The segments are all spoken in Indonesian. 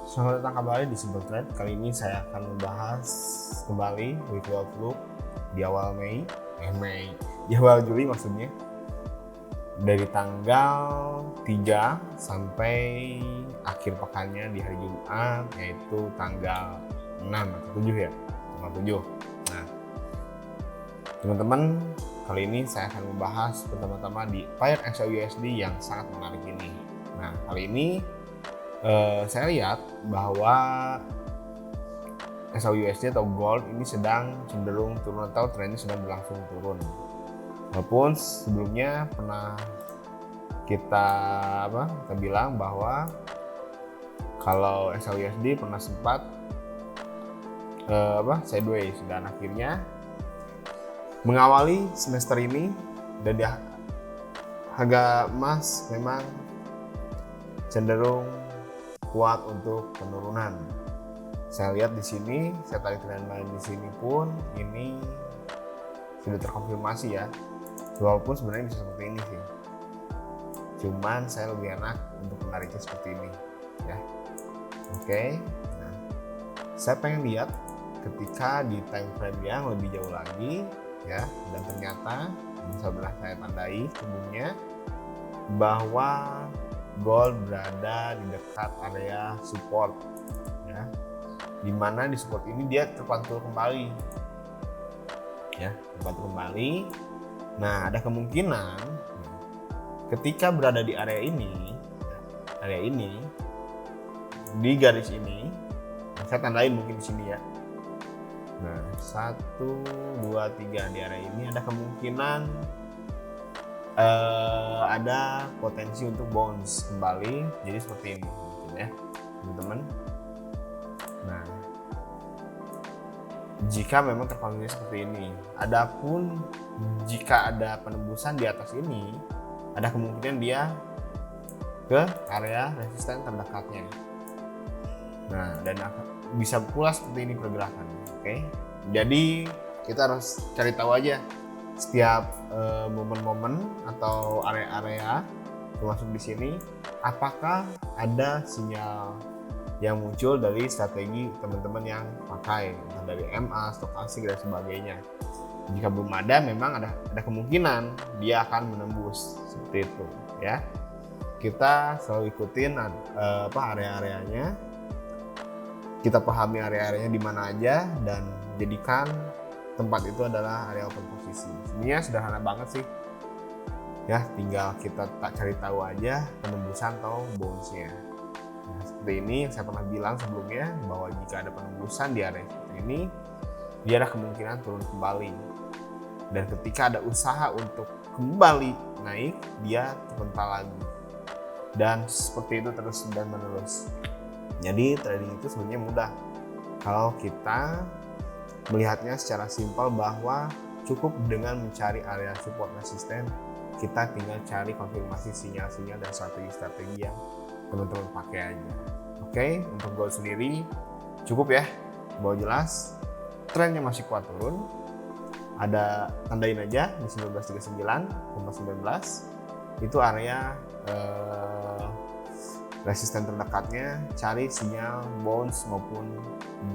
Selamat datang kembali di Simple Trade. Kali ini saya akan membahas kembali weekly outlook di awal di awal Juli maksudnya, dari tanggal 3 sampai akhir pekannya di hari Jumat, yaitu tanggal 6 atau 7 ya, tanggal 7. Nah, teman-teman, kali ini saya akan membahas pertama-tama di pair XAUUSD yang sangat menarik ini. Nah, kali ini saya lihat bahwa XAUUSD atau gold ini sedang cenderung turun atau trennya sedang berlangsung turun. Walaupun sebelumnya pernah kita bilang bahwa kalau XAUUSD pernah sempat sideways, dan akhirnya mengawali semester ini dan harga emas memang cenderung kuat untuk penurunan. Saya lihat di sini, saya tarik trendline di sini pun ini sudah terkonfirmasi ya. Walaupun sebenarnya bisa seperti ini sih. Cuman saya lebih enak untuk menariknya seperti ini, ya. Oke. Nah, saya pengen lihat ketika di time frame yang lebih jauh lagi, ya. Dan ternyata bisa saya tandai sebelumnya bahwa gold berada di dekat area support, ya, dimana di support ini dia terpantul kembali, ya, terpantul kembali. Nah, ada kemungkinan ketika berada di area ini di garis ini, saya tandain mungkin di sini ya. Nah, 1, 2, 3 di area ini ada kemungkinan ada potensi untuk bounce kembali, jadi seperti ini mungkin ya teman-teman. Nah, jika memang terkonfirmasi seperti ini, adapun jika ada penembusan di atas ini, ada kemungkinan dia ke area resisten terdekatnya. Nah, dan bisa pula seperti ini pergerakannya. Oke, jadi kita harus cari tahu aja setiap momen-momen atau area-area termasuk di sini, apakah ada sinyal yang muncul dari strategi teman-teman yang pakai, entah dari MA, stokastik dan sebagainya. Jika belum ada, memang ada kemungkinan dia akan menembus seperti itu, ya. Kita selalu ikutin area-areanya, kita pahami area-areanya di mana aja, dan jadikan tempat itu adalah area open posisi. Sebenarnya sederhana banget sih, ya, tinggal kita tak cari tahu aja penembusan atau bounce-nya. Nah, seperti ini yang saya pernah bilang sebelumnya, bahwa jika ada penembusan di area seperti ini, dia ada kemungkinan turun kembali, dan ketika ada usaha untuk kembali naik, dia terpental lagi, dan seperti itu terus dan menerus. Jadi trading itu sebenarnya mudah kalau kita melihatnya secara simpel, bahwa cukup dengan mencari area support resisten, kita tinggal cari konfirmasi sinyal-sinyal dan strategi-strategi yang teman-teman pakai aja. Oke, untuk gold sendiri cukup ya, bahwa jelas trennya masih kuat turun. Ada tandain aja di 1939,19 itu area resisten terdekatnya, cari sinyal bounce maupun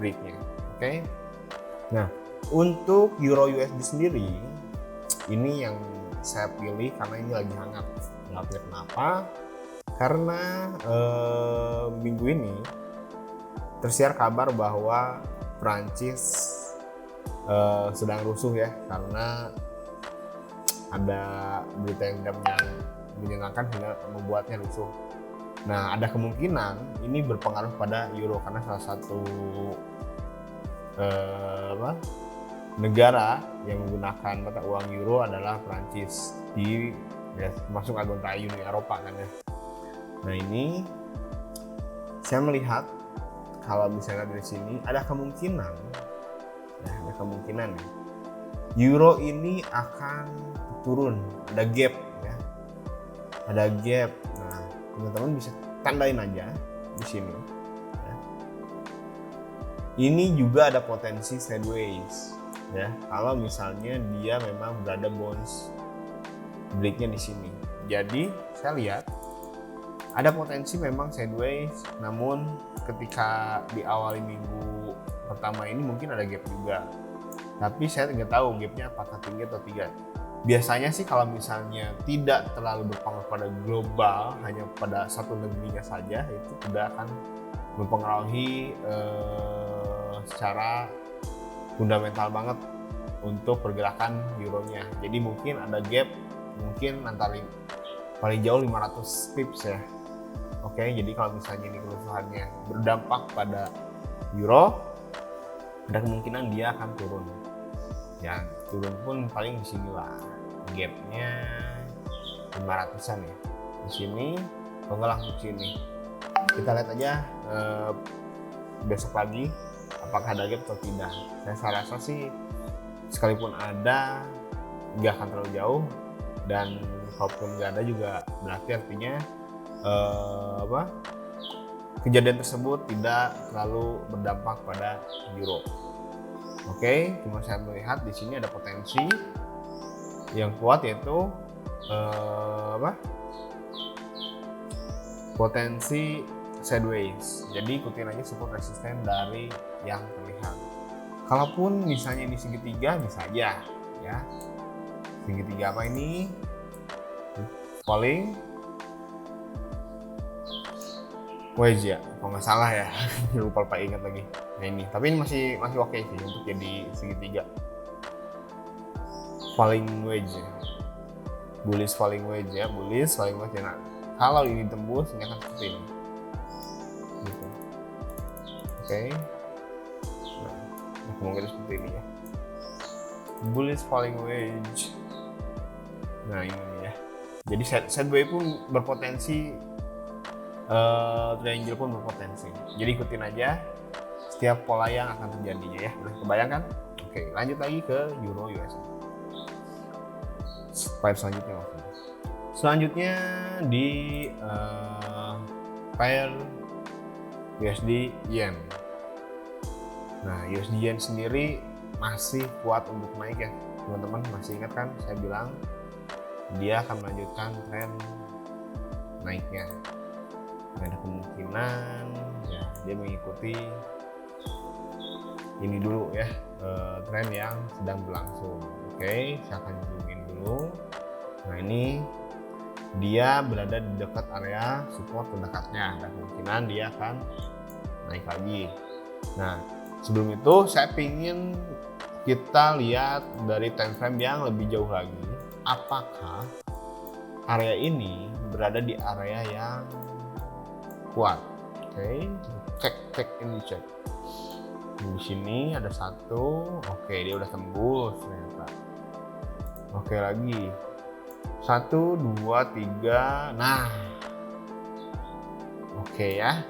breaknya. Oke. Nah, untuk Euro USD sendiri, ini yang saya pilih karena ini lagi hangat. Hangatnya kenapa? Karena minggu ini tersiar kabar bahwa Prancis sedang rusuh ya, karena ada berita yang tidak menyenangkan sehingga membuatnya rusuh. Nah, ada kemungkinan ini berpengaruh pada euro karena salah satu negara yang menggunakan mata uang euro adalah Prancis, termasuk anggota Uni Eropa kan ya. Nah, ini saya melihat kalau misalnya dari sini ada kemungkinan ya, euro ini akan turun, ada gap ya, ada gap. Nah, teman-teman bisa tandain aja di sini. Ini juga ada potensi sideways ya, kalau misalnya dia memang berada bounce breaknya di sini. Jadi saya lihat Ada potensi memang sideways, namun ketika di awal minggu pertama ini mungkin ada gap juga. Tapi saya nggak tahu gapnya apakah tinggi atau tidak. Biasanya sih kalau misalnya tidak terlalu berpengaruh pada global, hanya pada satu negerinya saja, itu tidak akan mempengaruhi secara fundamental banget untuk pergerakan euronya. Jadi mungkin ada gap mungkin antara paling jauh 500 pips ya. Oke, jadi kalau misalnya ini kerusuhannya berdampak pada euro, ada kemungkinan dia akan turun. Ya, turun pun paling di sini lah. Gapnya 500-an ya. Di sini, kalau nggak langsung sini. Kita lihat aja besok pagi apakah ada gap atau tidak. Saya rasa sih sekalipun ada nggak akan terlalu jauh, dan kalaupun nggak ada juga berarti artinya kejadian tersebut tidak terlalu berdampak pada euro. Oke, cuma saya melihat di sini ada potensi yang kuat, yaitu potensi sideways. Jadi ikutin aja support resisten dari yang terlihat. Kalaupun misalnya ini segitiga bisa aja ya. Segitiga apa ini? Falling wedge ya, kalau nggak salah ya. Lupa ingat lagi. Nah ini, tapi ini masih oke sih untuk jadi segitiga. Falling wedge ya. Bullish falling wedge ya, bullish falling wedge ya. Nah, kalau ini tembus ini akan seperti ini. Gitu. Oke. Nah, kemungkinan seperti ini ya. Bullish falling wedge. Nah ini ya. Jadi sideways pun berpotensi, triangle pun berpotensi. Jadi ikutin aja setiap pola yang akan terjadinya ya. Udah kebayangkan? Oke, lanjut lagi ke euro USD. Pair selanjutnya maksudnya. Selanjutnya di pair USD yen. Nah, USD yen sendiri masih kuat untuk naik ya. Teman-teman masih ingat kan saya bilang dia akan melanjutkan tren naiknya. Ada kemungkinan ya dia mengikuti ini dulu ya, tren yang sedang berlangsung. Oke, saya akan zoomin dulu. Nah ini dia berada di dekat area support terdekatnya, ada kemungkinan dia akan naik lagi. Nah sebelum itu saya ingin kita lihat dari time frame yang lebih jauh lagi, apakah area ini berada di area yang kuat. Oke, cek ini cek. Di sini ada satu, oke dia udah tembus ternyata. Oke lagi, 1, 2, 3, nah, oke ya.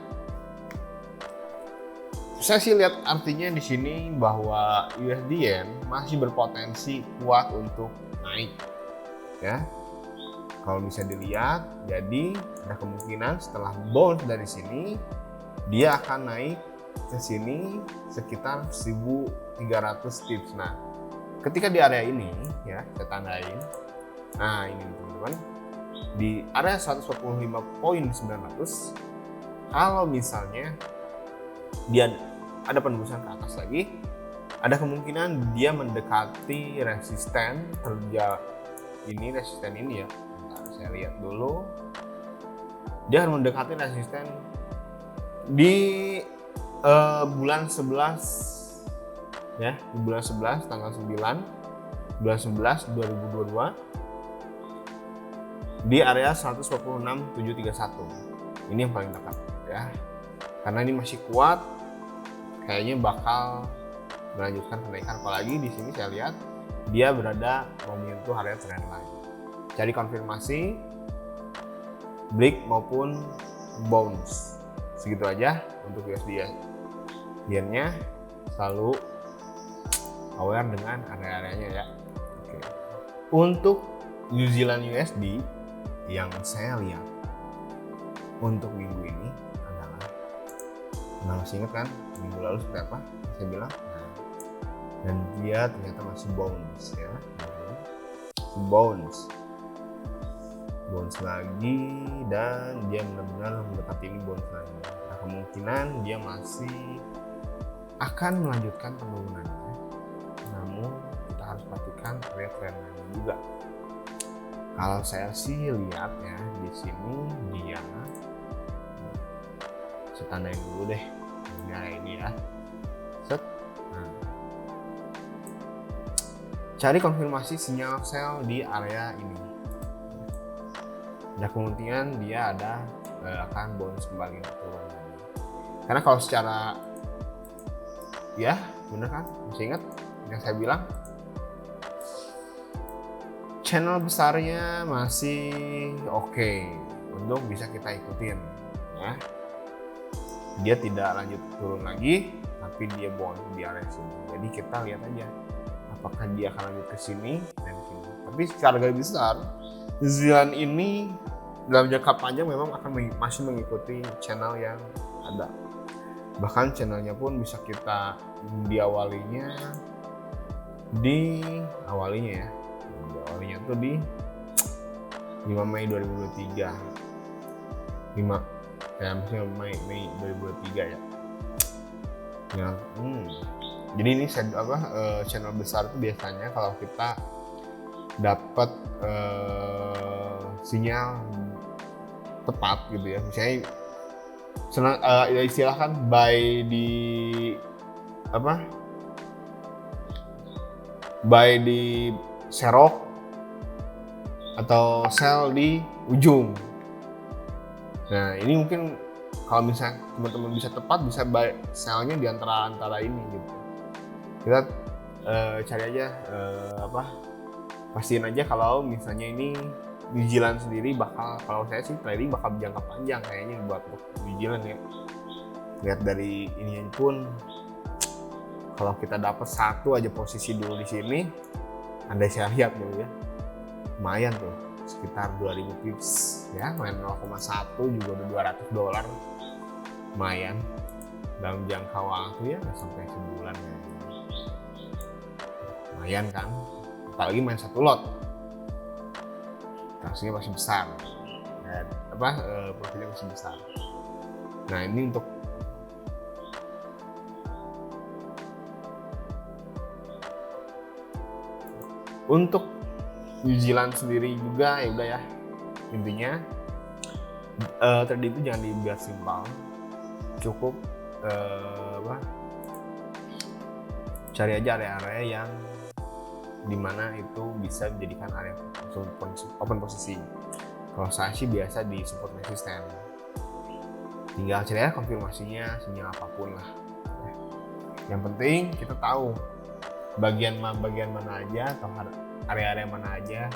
Saya sih lihat artinya di sini bahwa USD yen masih berpotensi kuat untuk naik, ya. Kalau bisa dilihat, jadi ada kemungkinan setelah bounce dari sini, dia akan naik ke sini sekitar 1.300 pips. Nah, ketika di area ini, ya saya tandain. Nah ini teman-teman, di area 145.900, kalau misalnya dia ada penembusan ke atas lagi, ada kemungkinan dia mendekati resisten kerja ini, resisten ini ya. Saya lihat dulu, dia akan mendekati resisten di bulan 11 ya, di bulan 11 tanggal 9 bulan 11 2022 di area 146.731. Ini yang paling dekat ya, karena ini masih kuat, kayaknya bakal melanjutkan kenaikan. Apalagi di sini saya lihat dia berada mau menyentuh area trendline. Cari konfirmasi break maupun bounce. Segitu aja untuk USD yen-nya, selalu aware dengan area-areanya ya. Oke. Untuk New Zealand USD yang saya lihat untuk minggu ini adalah, nah masih ingat kan minggu lalu seperti apa saya bilang, dan dia ternyata masih bounce ya, bounce. bounce lagi, dan dia benar-benar mendekati ini bounce lagi. Nah, kemungkinan dia masih akan melanjutkan penurunannya, namun kita harus perhatikan area trendnya juga. Kalau saya sih lihat ya di sini dia, saya tandain dulu deh ini ya, set. Nah, cari konfirmasi sinyal sell di area ini. Ada kemungkinan dia akan bounce kembali turun. Karena kalau secara ya bener kan, masih ingat yang saya bilang, channel besarnya masih oke untuk bisa kita ikutin ya. Dia tidak lanjut turun lagi, tapi dia bounce di area sini. Jadi kita lihat aja apakah dia akan lanjut ke sini dan sini. Tapi secara garis besar, New Zealand ini dalam jangka panjang memang akan masih mengikuti channel yang ada. Bahkan channelnya pun bisa kita diawalinya tuh di 5 Mei 2023. 5 Mei 2023 ya. Jadi ini channel besar itu biasanya kalau kita dapat sinyal tepat gitu ya, misalnya istilahkan buy di serok atau sell di ujung. Nah ini mungkin kalau misalnya teman-teman bisa tepat, bisa buy sellnya di antara ini gitu. Kita cari aja pastiin aja kalau misalnya ini New Zealand sendiri kalau saya sih trading bakal jangka panjang kayaknya buat New Zealand ya. Lihat dari ininya pun, kalau kita dapat satu aja posisi dulu di sini, andai saya lihat dulu ya, lumayan tuh sekitar 2000 pips ya, main 0,1 juga udah $200, lumayan dalam jangka waktu ya nggak sampai sebulan ya. Lumayan kan, apalagi main satu lot, transaksinya masih besar, profitnya masih besar. Nah ini untuk New Zealand sendiri juga ya udah ya, intinya trading itu jangan dibuat simpel, cukup cari aja area-area yang dimana itu bisa menjadikan area open posisi. Kalau saya sih biasa di support resisten, tinggal cari aja konfirmasinya sinyal apapun lah. Yang penting kita tahu bagian mana aja atau area-area mana aja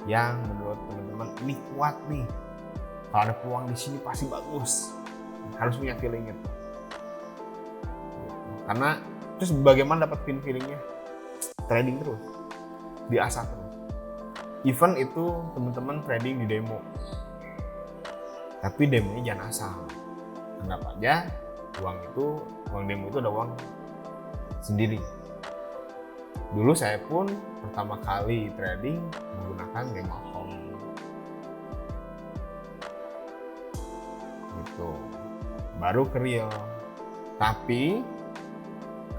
yang menurut teman-teman ini kuat nih, kalau ada peluang di sini pasti bagus. Harus punya feeling itu. Karena terus bagaimana dapat feelingnya? Trading terus, diasah terus. Even itu teman-teman trading di demo, tapi demonya jangan asal. Anggap aja uang demo itu ada uang sendiri. Dulu saya pun pertama kali trading menggunakan demo account gitu, baru ke real. Tapi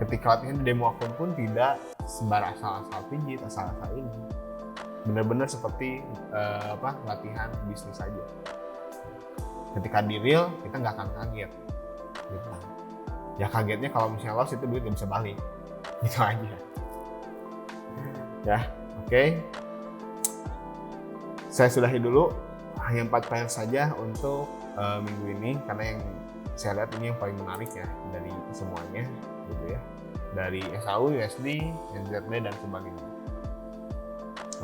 ketika latihan di demo account pun tidak sebar asal-asal pijit, asal-asal ini. Benar-benar seperti latihan bisnis saja. Ketika di real kita nggak akan kaget gitu. Ya kagetnya kalau misalnya loss itu duit nggak bisa balik, gitu aja ya. Oke. Saya sudahi dulu, hanya 4 pair saja untuk minggu ini, karena yang saya lihat ini yang paling menarik ya dari semuanya gitu ya, dari SAU, USD, NZD dan sebagainya.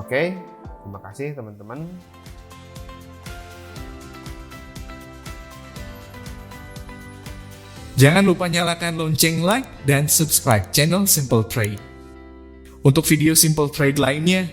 Oke, terima kasih teman-teman. Jangan lupa nyalakan lonceng, like, dan subscribe channel Simple Trade. Untuk video Simple Trade lainnya,